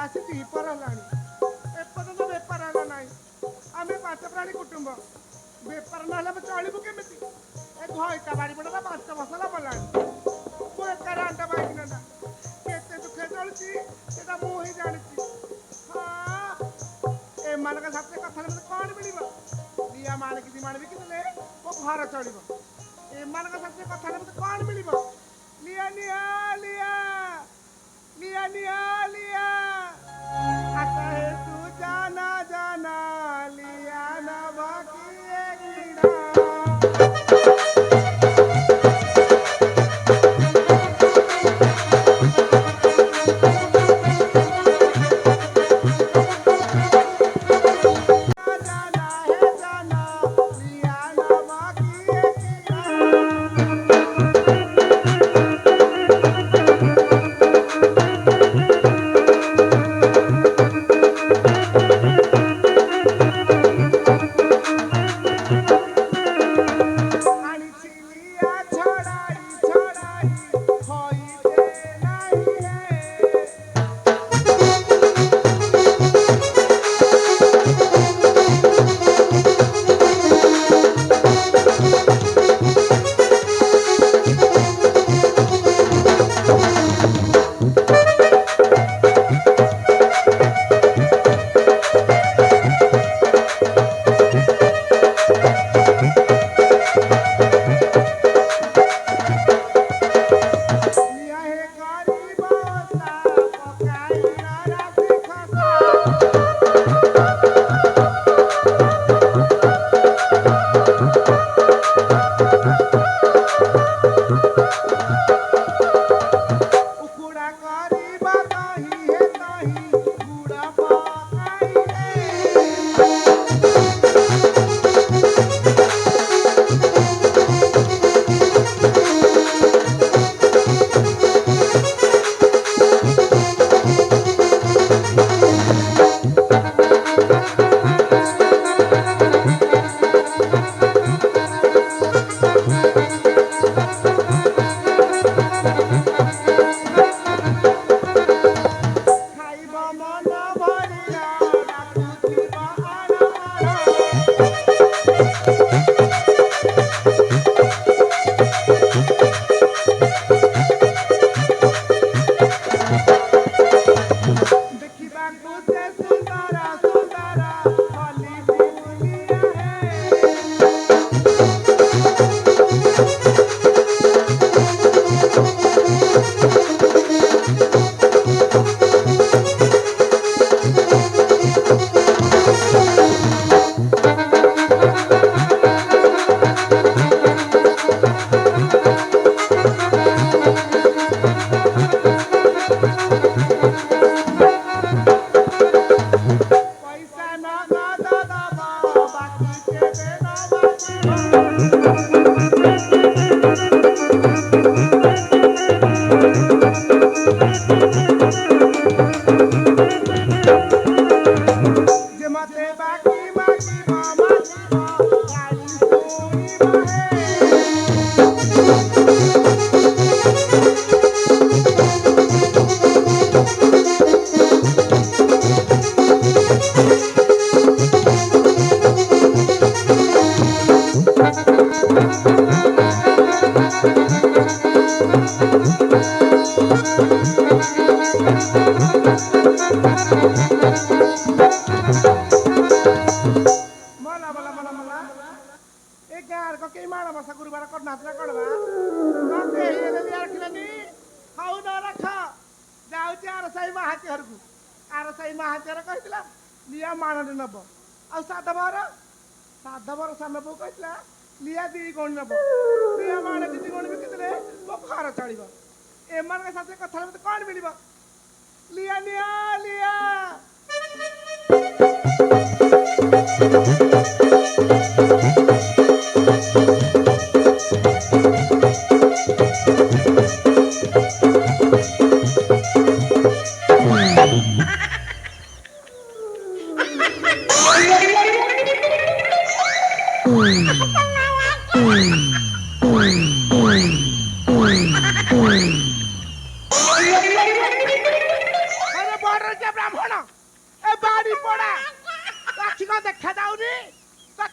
ଆସି ଦ୍ୱିପହର ହେଲାଣି ଏପର୍ଯ୍ୟନ୍ତ ବେପାର ହେଲା ନାହିଁ। ଆମେ ପାଞ୍ଚ ପ୍ରାଣୀ କୁଟୁମ୍ବ, ବେପାର ନହେଲେ ଆମେ ଚଳିବୁ କେମିତି? ଏ ଘଇତା ବାଡ଼ି ପଟଟା 5 ବର୍ଷ ହେଲା ଗଲାଣି। ମୁଁ ଏକା ରାଣ୍ଡ ବାଇକିନା କେତେ ଦୁଃଖେ ଚଳୁଛି ସେଟା ମୁଁ ହିଁ ଜାଣିଛି। ହଁ, ଏମାନଙ୍କ ସାଥିରେ କଥାରେ ମତେ କ'ଣ ମିଳିବ? ଲିଆ ମାଣିକି 2 ମାଣ ବିକିଦେଲେ ମୋ ଘର ଚଳିବ। ଏମାନଙ୍କ ସାଥିରେ କଥାରେ ମତେ କ'ଣ ମିଳିବ? ଲିଆ ନିଆ ଲିଆ लिया लिया लिया आता है तू जाना जाना लिया ना बाकी कीड़ा जाना है जाना लिया ना बाकी कीड़ा लिया माणटे नब आ साधवर सान बो कहला लिया 2 गणी नब लिया माणे 2 गणी बिकिदेले मो घर चलिब एमान साथे कथा मते कोन मिलिब लिया लिया लिया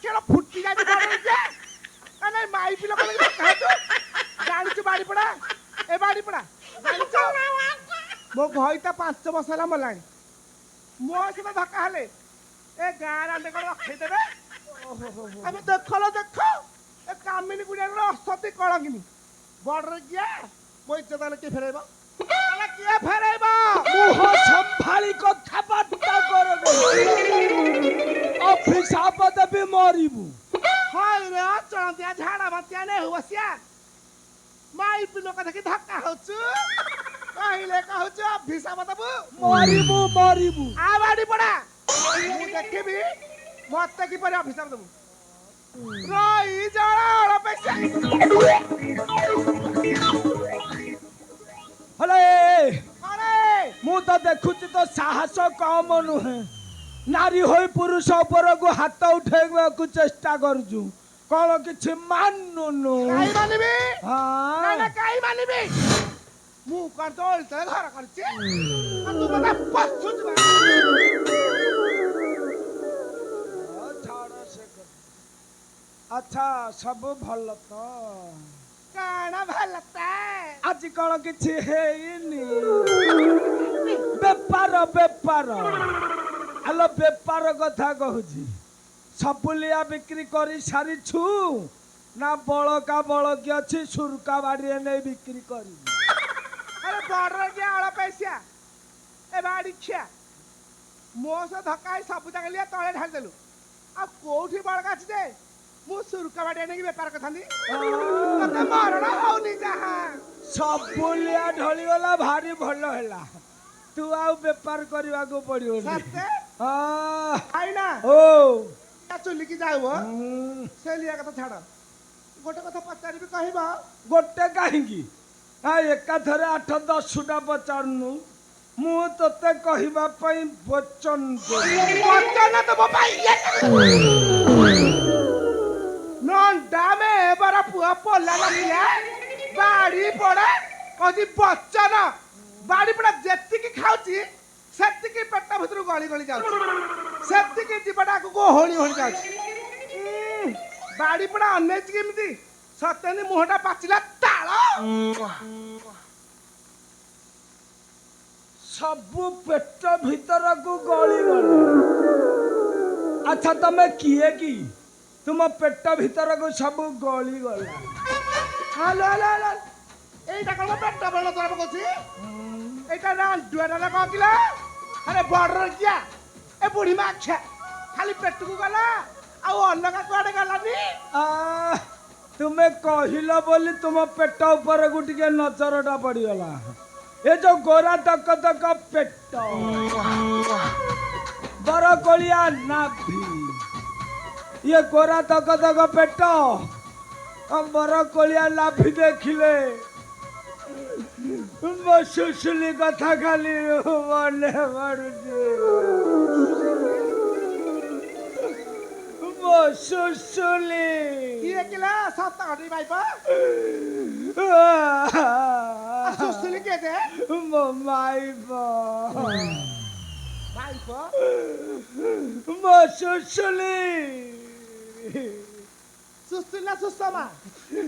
ଆଖିର ଫୁଟି ଯାଇ ନା ମାଇ ପିଲା ଜାଣିଛୁ ବାଡ଼ିପଡ଼ା ଏ ବାଡ଼ିପଡ଼ା ଜାଣିଛୁ ମୋ ଘଇଟା 5 ବର୍ଷ ହେଲା ମଲାଣି ମୋ ସହିତ ଧକ୍କା ହେଲେ ଏ ଗାଁ ରାଣ୍ଡେ କ'ଣ ରଖେଇଦେବେ ଆମେ ଦେଖଲ ଦେଖ ଏ କାମିନୀ ଗୁଡିଆର ଅସତି କଳଙ୍ଗିନି ବଡରେ କିଏ ମୋ ଇଜ୍ଜତ ହେଲେ କିଏ ଫେରାଇବ କିଏ ଫେରାଇବ ମୁହ ସମ୍ଭାଳି କଥାବାର୍ତ୍ତା କର ଅଭିଶାପ ଦେବି ମରିବୁ ହଇରେ ଅଚଳନ୍ତିଆ ଝାଡ଼ା ବାନ୍ତିଆ ନେହୁ ବସିଆ ମାଇ ପିଲ କଥା କି ଧକ୍କା ହଉଛୁ କହିଲେ କହୁଛୁ ଅଭିଶାପ ଦେବୁ ମରିବୁ ମରିବୁ ଆ ବାଡ଼ି ପଡ଼ା ମୁଁ ଦେଖିବି ମତେ କିପରି ଅଭିଶାପ ଦେବୁ ରହି ଜଳ ପଇସା ହେଲେ ଅରେ ମୁଁ ତ ଦେଖୁଛି ତ ସାହସ କମ ନୁହେଁ ନାରୀ ହୋଇ ପୁରୁଷ ଉପରକୁ ହାତ ଉଠେଇବାକୁ ଚେଷ୍ଟା କରୁଛୁ କଣ କିଛି ମାନୁନୁ କାଇଁ ମାନିବି ହଁ ନା କାଇଁ ମାନିବି ମୁଁ କଣ ତ ଓଲଟା ଘର କରିଛି ତୁ ମତେ ପଶୁଛୁ ଆଚ୍ଛା ସବୁ ଭଲ ତ କାଣ ଭଲ ଆଜି କଣ କିଛି ହେଇନି ବେପାର ବେପାର ଆଲୋ ବେପାର କଥା କହୁଛି ସବୁଲିଆ ବିକ୍ରି କରି ସାରିଛୁ ନା ବଳକା ବଳକି ଅଛି ସୁରୁକା ବାଡ଼ିରେ ନେଇ ବିକ୍ରି କରିବୁ ଆରେ ବଡର କିଏ ଅଳ ପଇସା ଏ ବାଡ଼ି ଖିଆ ମୋ ସହ ଧକ୍କା ହେଇ ସବୁ ଜାଗା ତଳେ ଢାଳିଦେଲୁ ଆଉ କୋଉଠି ବଳକା ଅଛି ଯେ ମୁଁ ସୁରୁକା ବାଡ଼ିଆ ନେଇକି ବେପାର କରିଥାନ୍ତି ମତେ ମରଣ ହଉନି ଯାହା ସବୁଲିଆ ଢଳିଗଲା ଭାରି ଭଲ ହେଲା ତୁ ଆଉ ବେପାର କରିବାକୁ ପଡିବ ସତେ ହଁ ଆଇନା ଓ ଚୁଲିକି ଯାଉ ସେ ଲିଆ କଥା ଛାଡ ଗୋଟେ କଥା ପଚାରିବି କହିବ ଗୋଟେ କାହିଁକି ଏକାଥରେ 8-10ଟା ପଚାରୁନୁ ମୁଁ ତତେ କହିବା ପାଇଁ ବଚନ ନଣ୍ଡାମେ ବରା ପୁଅ ପୋଲା ଲଖିଆ ବାଡ଼ି ପଡା କହୁଛି ବଚନ ବାଡ଼ି ପଡା ଯେତିକି ଖାଉଛି ସେତିକି ପେଟ ଭିତରୁ ଗଳି ଗଳି ଯାଉଛି ସେତିକି ଜୀବଟା ଆଗକୁ ହୋଳି ହୋଳି ଯାଉଛି ବାଡ଼ି ପଡା ଅନେଇଛି କେମିତି ସତେନି ମୁହଁଟା ପାଚିଲା ତାଳ ସବୁ ପେଟ ଭିତରକୁ ଗଳିଗଲା ଆଚ୍ଛା ତମେ କିଏ କି ତୁମ ପେଟ ଭିତରକୁ ସବୁ ଗଳିଗଲା ହାଲୋ ହାଲୋ ହାଲୋ এইটা কল পেট বড় তোরা বলছি এইটা না দুয়াটা না কিলা আরে বড় গিয়া এ বুড়ি মা খা খালি পেটକୁ গলা ଆଉ ଅଲଗା କୁଆଡେ ଗଲାନି ତୁମେ କହିଲ ବୋଲି ତୁମ ପେଟ ଉପରକୁ ଟିକେ ନଜରଟା ପଡିଗଲା ଏ ଯୋଉ ଗୋରା ତକ ତକ ପେଟ ବରକୋଳିଆ ନାଭି ଇଏ ଗୋରା ତକ ତକ ପେଟ ବରକୋଳିଆ ନାଭି ଦେଖିଲେ ମୋ ସୁଶୁଲି କଥା ଖାଲି ମନେ ପଡୁଛି ମୋ ସୁଶୁଲି କିଏ କିଲା ସତ ଘଟି ଭାଇପା ସୁଶୁଲି କିଏ ଯେ ମୋ ମାଇପ ଭାଇପା ମୋ ସୁଶୁଲି ସୁଶୁଲି ନା ସୁଷମା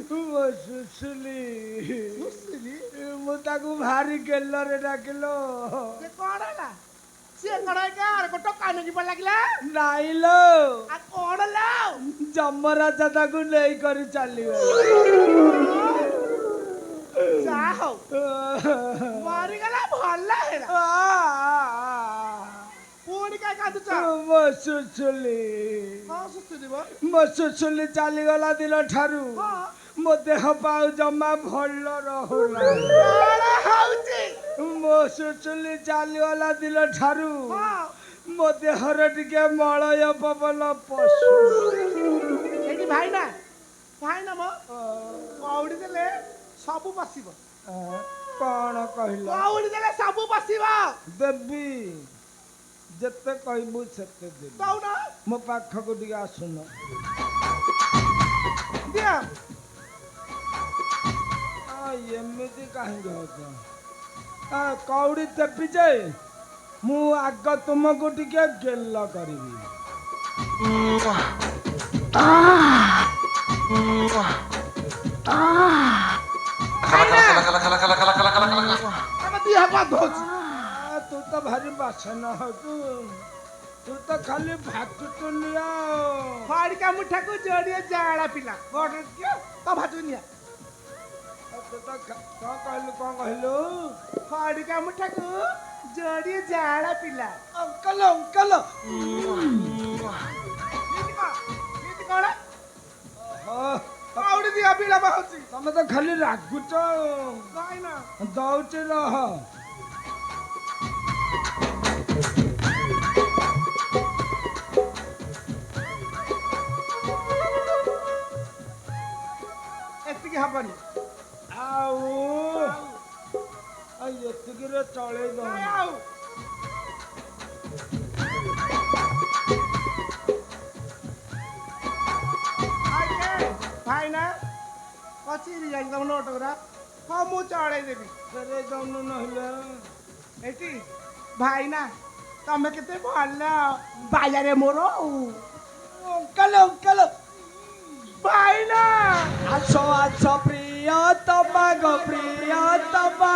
ମୋ ସୁଶୁଲି ସୁଶୁଲି ମୁଁ ତାକୁ ଭାରି ଗେଲରେ ଡାକିଲ ସେ କଣ ହେଲା ସିଏ କଣ ଆରେ ଗୋଟେ କାନକି ପଡ ଲାଗିଲା ନାଇଲୋ ଆଉ କଣ ହେଲା ଯମରାଜା ତାକୁ ନେଇକରି ଚାଲିଗଲା ଯା ହଉ ମରିଗଲା ଭଲ ହେଲା ପୁଣି କାଇଁ କାନ୍ଦୁଛ ମୋ ସୁଶୁଲି ହଁ ସୁଶୁଲି ମୋ ସୁଶୁଲି ଚାଲିଗଲା ଦିନ ଠାରୁ ମୋ ଦେହ ପାଉ ଜମା ଭଲ ରହୁନା ମୋ ସୁଶୁଲି ଚାଲିଗଲା ଦିନ ଠାରୁ ମୋ ଦେହରେ ଟିକେ ମଳୟ ପବନ ପଶୁ ଏଠି ଭାଇନା ଭାଇନା ମୋ କଉଡ଼ି ଦେଲେ ସବୁ ବସିବ କଣ କହିଲ କଉଡ଼ି ଦେଲେ ସବୁ ବସିବ ଦେବି ଯେତେ କହିବୁ ସେତେ ଦେବି ଦଉନ ମୋ ପାଖକୁ ଟିକେ ଆସୁନ ଦିଅ ଏମିତି କାହିଁକି ହଉଛ କଉଡ଼ି ଦେବି ଯେ ମୁଁ ଆଗ ତୁମକୁ ଟିକେ ଗେଲ କରିବି ଆମେ ଦିହ ଗାଧୋଉଛି ତୁ ତ ଭାରି ବାସନ ହବୁ ତୁ ତ ଖାଲି ଭାତୁଛୁ ନିଆ ଫାଡ଼ିକା ମୁଠାକୁ ଯୋଡ଼ିଏ ଜାଳା ପିଲା ବଡ଼ କିଏ ତ ଭାତୁ ନିଆ ତୁ ତ କଣ କହିଲୁ ଫାଡ଼ିକା ମୁଠାକୁ ଯୋଡ଼ିଏ ଜାଳା ପିଲା ଅଙ୍କଲ ଅଙ୍କଲ କେମିତି କଣ ଆଉଡ଼ି ଦିଅ ବିଳମ୍ବ ହଉଛି ତମେ ତ ଖାଲି ରାଗୁଛ ନାଇଁ ନା ଦଉଛି ରହ ଏତିକି ହବନି ଆଉ ଏତିକିରେ ଚଳେଇ ଦଉନି ଆଉ ଭାଇ ନା କଚିରି ଯାଇ ତମ ନୋଟ ଗୁରା ହଁ ମୁଁ ଚଳେଇ ଦେବି ଫେରେଇ ଦଉନୁ ନହେଲେ ଏଠି ଭାଇନା ତମେ କେତେ ଭଲ ବାୟାରେ ମୋର ଅଙ୍କଲ ଅଙ୍କଲ ଭାଇନା ଆସ ଆସ ପ୍ରିୟ ତମା ଗো ପ୍ରିୟ ତମା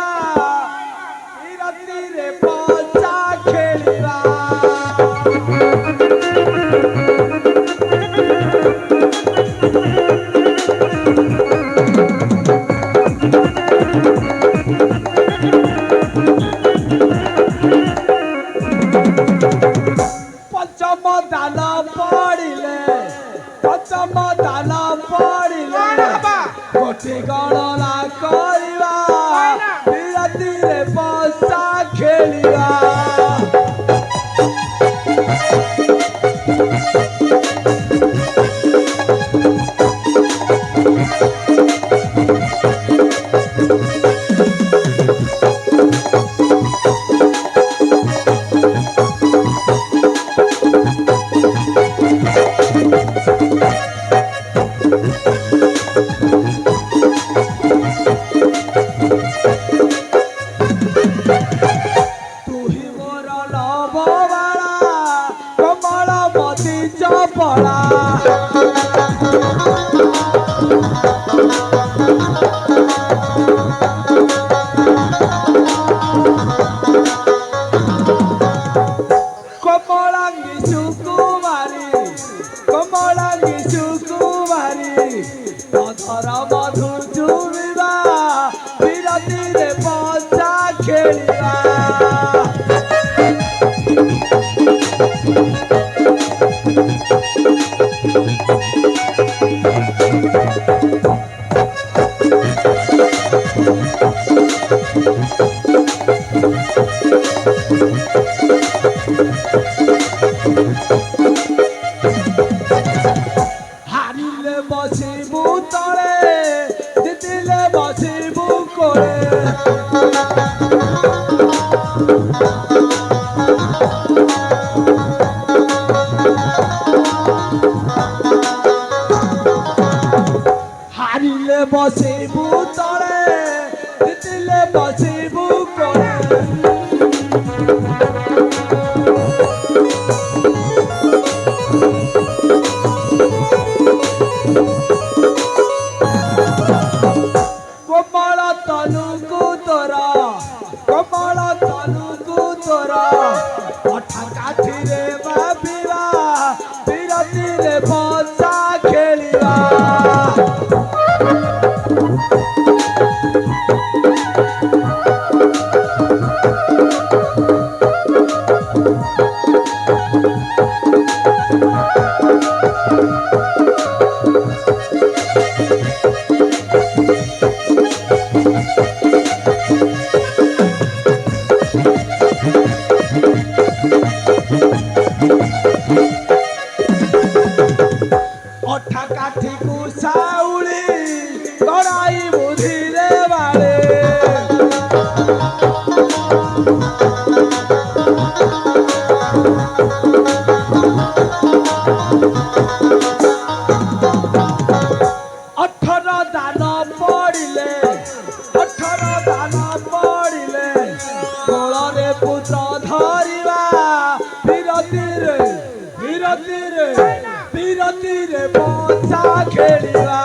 এই ରାତିରେ ପଚା ଖେଳିବା ପଞ୍ଚମ ଦାନ ପଡ଼ିଲେ ଗୋଟି ଗଣନା କରିବା ରାତିରେ ପଚା ଖେଳିବା ତୁହି ମୋର ଲବବାଳା କମଳ ମତି ଚପଳା কমলাঙ্গি সুকুমারী অধর মধু চুমিবা বিরতিরে পচা খেলিবা হারিলে বসিবু তলে জিতিলে বসিবু কোলে হারিলে বসিবু তলে জিতিলে বসিবু কোলে কমল তনুকু তোরা অঠা কাঠিরে ভাবিবা বিরতিরে পচা খেলিবা অঠা কাঠিକୁ ସାଉଳି ଗଡ଼ାଇ ବୁଧିରେ ବାଳେ ଅଠର ଦାନ ପଡ଼ିଲେ କୋଳରେ ପୁତ୍ର ଧରିବା ବିରତିରେ ରତିରେ ବସା ଖେଳିବା।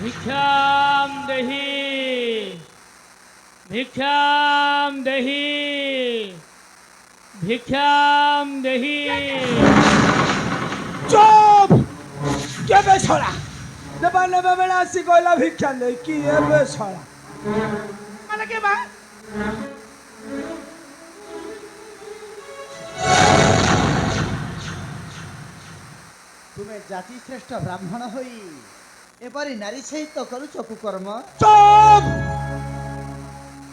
भिक्षाम देहि भिक्षाम देहि भिक्षाम देहि। চুপ! কেবে ছড়া নেবা নেবে বেলা আসি কইলা ভিক্ষা নেই কি এবে ছড়া। মানে কে বা ତୁମେ ଜାତି ଶ୍ରେଷ୍ଠ ବ୍ରାହ୍ମଣ ହୋଇ ଏପରି ନାରୀ ସହିତ କରୁଛ କୁକର୍ମ। চুপ!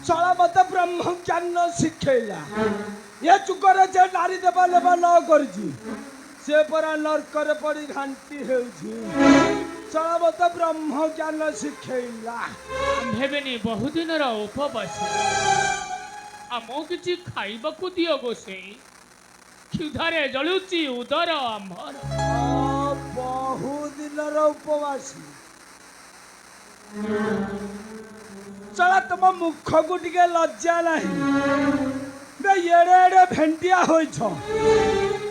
ছড়া মতে ব্রহ্ম জ্ঞান শিখেইলা এ যুগরে যে নারী দেবা নেবা ন করছি সে পরা নরকরে পড়ি ঘান্টি হেউছি। ছড়া মতে ব্রহ্ম জ্ঞান শিখেইলা। ଆମ୍ଭେବେନି ବହୁଦିନର ଉପବାସ ଆମକୁ କିଛି ଖାଇବାକୁ ଦିଅ ଗୋସେଇ କ୍ଷୁଧାରେ ଜଳୁଛି ଉଦର ଆମ୍ଭର। বহু দিনের উপবাসী চলা তোমার মুখকু টিকে লজ্জা নাই বে এড়ে এড়ে ভেন্টিয়া হইছ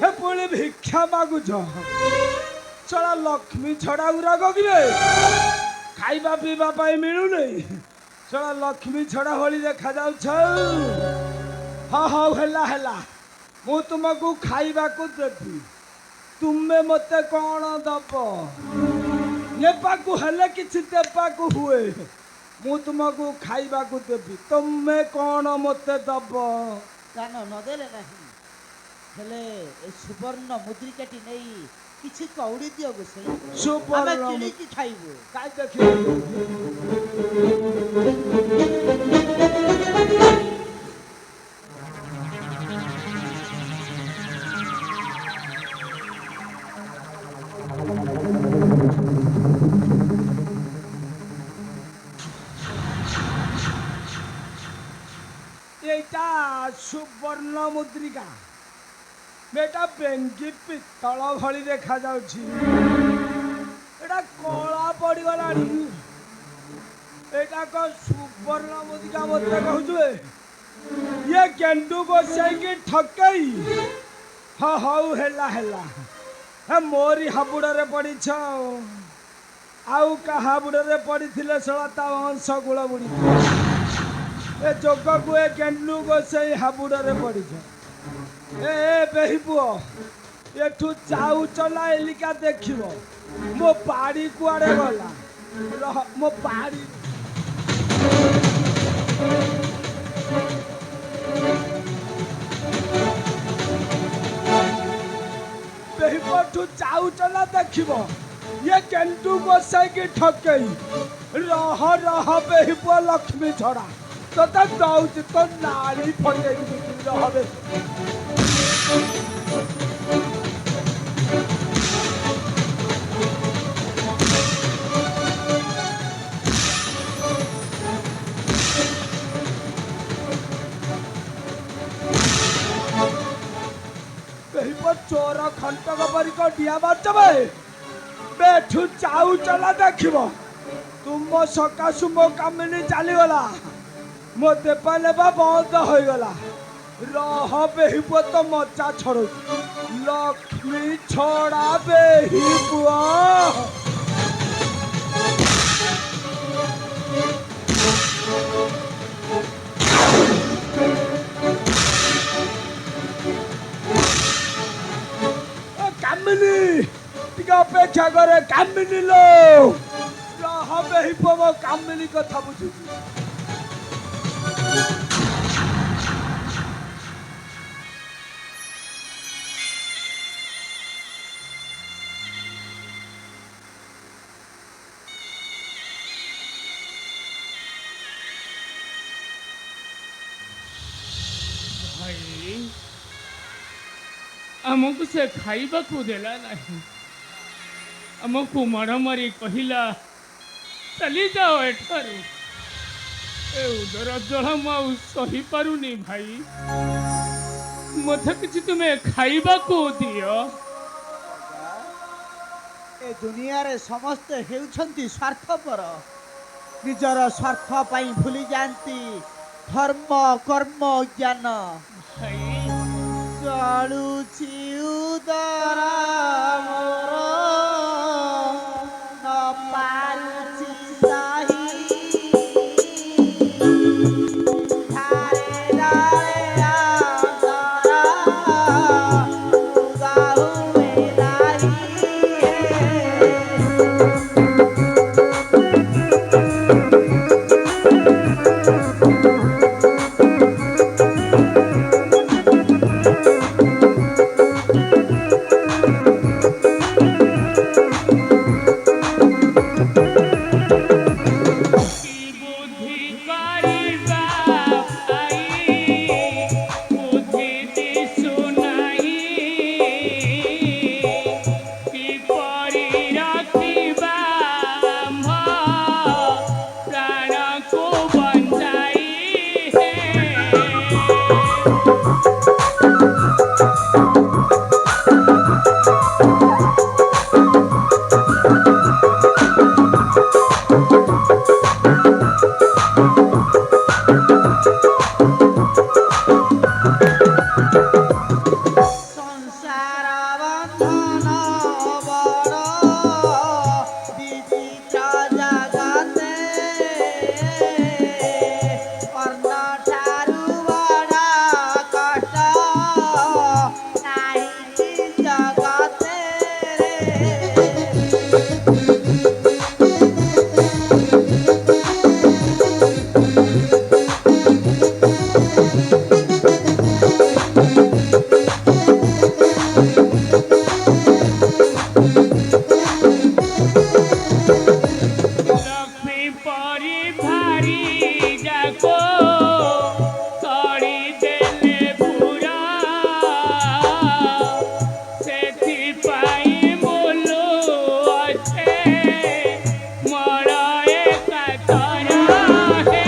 হে পুଣି ভিক্ষা মাগুছ। চলা লক্ষ্মী ছড়া গুড়াক কিবে খাଇବା ପିଇବା ପାଇଁ ମିଳୁନି। চলা ଲକ୍ଷ୍ମୀ ଛଡ଼ା ଭଳି ଦେଖାଯାଉଛ। ହଁ ହଉ ହେଲା ହେଲା ମୁଁ ତୁମକୁ ଖାଇବାକୁ ଦେବି। ତୁମେ ମତେ କଣ ଦବ? ନେବାକୁ ହେଲେ କିଛି ଦେବାକୁ ହୁଏ। ମୁଁ ତୁମକୁ ଖାଇବାକୁ ଦେବି ତୁମେ କଣ ମତେ ଦବ? ଦାନ ନଦେଲେ ନାହିଁ, ହେଲେ ଏ ସୁବର୍ଣ୍ଣ ମୁଦ୍ରିକାଟି ନେଇ କିଛି କଉଡ଼ି ଦିଅ ଗୋସେଇ, ଆମେ ସୁବର୍ଣ୍ଣ କିଣିକି ଖାଇବୁ। କାଇଁ ଦେଖିବି এইটা সুবর্ণ মুদ্রিকা এটা বেঙ্গি পিତ୍ତଳ ଭଳି ଦେଖାଯାଉଛି। এটা କଳା ପଡ଼ିଗଲାଣି। ଏଇଟା କଣ ସୁବର୍ଣ୍ଣ ମୁଦ୍ରିକା ମତେ କହୁଛୁ? ଇଏ ଗେଣ୍ଡୁ ଗୋସାଇକି ଠକେଇ। ହଁ ହଉ ହେଲା ହେଲା ହେ ମୋରି ହାବୁଡ଼ରେ ପଡ଼ିଛ ଆଉ କାହା ହାବୁଡ଼ରେ ପଡ଼ିଥିଲେ ଶଳା ତା ଅଂଶ ଗୁଳ ବୁଡ଼ି ଏ ଯୋଗକୁ ଏ ଗେଣ୍ଡୁ ଗୋସାଇ ହାବୁଡ଼ରେ ପଡ଼ିଛ। ଏ ବେହି ପୁଅ ଏଠୁ ଯାଉଛ ନା ଏଲିକା ଦେଖିବ ମୋ ବାଡ଼ି କୁଆଡ଼େ ଗଲା? ରହ ମୋ ବାଡ଼ି ବେହି ପୁଅଠୁ ଯାଉଛ ନା ଦେଖିବ ଇଏ ଗେଣ୍ଡୁ ଗୋସାଇକି ଠକେଇ। ରହ ରହ ବେହି ପୁଅ ଲକ୍ଷ୍ମୀ ଛଡ଼ା ତୋତେ ଦଉଛି ତୋ ନାଳି ଫଟେଇକି ରହବେ। ଚୋର ଖଣ୍ଟକ ପରି ଡିଆ ମାରୁଛ ବେଠୁ ଯାଉଛ ନା ଦେଖିବ ତୁମ ସକାଶୁ ମୋ କାମିନୀ ଚାଲିଗଲା। ମୋ ଦେବା ନେବା ବନ୍ଦ ହୋଇଗଲା। ରହ ବେହି ପୁଅ ତ ମଜା ଛଡ଼ଉଛି। ଲକ୍ଷ୍ମୀ ଛଡ଼ା ବେହି ପୁଅ। কামিনী ଟିକେ ଅପେକ୍ଷା କରେ କାମିনী ଲୋ। ରହ ବେହି ପୁଅ ମୋ କାମିনী କଥା ବୁଝୁଛି। ଆମକୁ ସେ ଖାଇବାକୁ ଦେଲା ନାହିଁ। ଆମକୁ ମାଡ଼ ମାରି କହିଲା ଚାଲି ଯାଅ ଏଠାରୁ। ଏ ଉଦର ଜଳ ମୁଁ ଆଉ ସହିପାରୁନି ଭାଇ। ମୋତେ କିଛି ତୁମେ ଖାଇବାକୁ ଦିଅ। ଏ ଦୁନିଆରେ ସମସ୍ତେ ହେଉଛନ୍ତି ସ୍ୱାର୍ଥପର। ନିଜର ସ୍ୱାର୍ଥ ପାଇଁ ଭୁଲି ଯାଆନ୍ତି ଧର୍ମ କର୍ମ ଜ୍ଞାନ। ଭାଇ ଜଳୁଛି ଉଦର ମୋର ନ ପାରୁଛି ସହି। ଧାରେ ଧାରେ ଅନ୍ତର ଉଦାହୁଏ ନାହିଁ। କି ବୁଦ୍ଧି କରିବା ଭାଇ, ବୁଦ୍ଧି ଦିଶୁନାହିଁ। କିପରି ରଖିବା ଆମ୍ଭ ପ୍ରାଣକୁ ବଞ୍ଚାଇ। ସଂସାର ବନ୍ଧନ ବଡ଼ ବିଚିତ୍ର ଜଗତେ। ଅନ୍ନ ଠାରୁ ବଡ଼ କଷ୍ଟ ନାହିଁ ଜଗତେ। ଲକ୍ଷ୍ମୀ ପରି ଭାରି ଯାକ କରିଦେଲେ ପୁରା। ସେଥିପାଇଁ ବୋଲୁ ଅଛେ ମୋର ଏକାତର ହେ।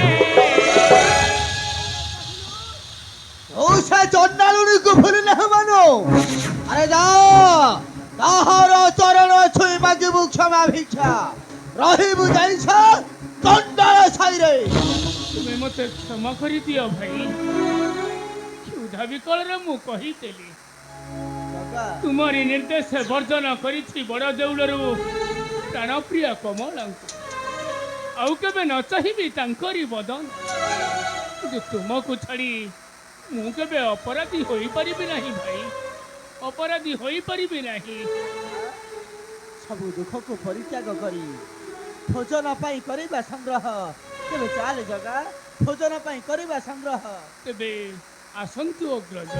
ଓ ସେ ଚଣ୍ଡାଳୁଣୀକୁ ଭୁଲି ନାହିଁ ମାନୁ। ଆରେ ଯାଅ ତାହାର ଚରଣ ଛୁଇଁ ମାଗିବୁ କ୍ଷମା ଭିକ୍ଷା। ରହିବୁ ଯାଇଛ ଚଣ୍ଡାଳ ସାହିରେ। ତୁମେ ମୋତେ କ୍ଷମା କରିଦିଅ ଭାଇ। କ୍ଷୁଧା ବିକଳରେ ମୁଁ କହିଥିଲି। ତୁମରି ନିର୍ଦ୍ଦେଶ ବର୍ଜନ କରିଛି ବଡ଼ ଦେଉଳରୁ ପ୍ରାଣପ୍ରିୟ କମଳାଙ୍କୁ। ଆଉ କେବେ ନ ଚାହିଁବି ତାଙ୍କରି ବଦନ। କିନ୍ତୁ ତୁମକୁ ଛାଡ଼ି ମୁଁ କେବେ ଅପରାଧୀ ହୋଇପାରିବି ନାହିଁ ଭାଇ। ଅପରାଧୀ ହୋଇପାରିବି ନାହିଁ। ସବୁ ଦୁଃଖକୁ ପରିତ୍ୟାଗ କରି ଭୋଜନ ପାଇଁ କରିବା ସଂଗ୍ରହ। ତେବେ ଚାଲେ ଜଗା ଭୋଜନ ପାଇଁ କରିବା ସଂଗ୍ରହ। ତେବେ ଆସନ୍ତୁ ଅଗ୍ରଜ।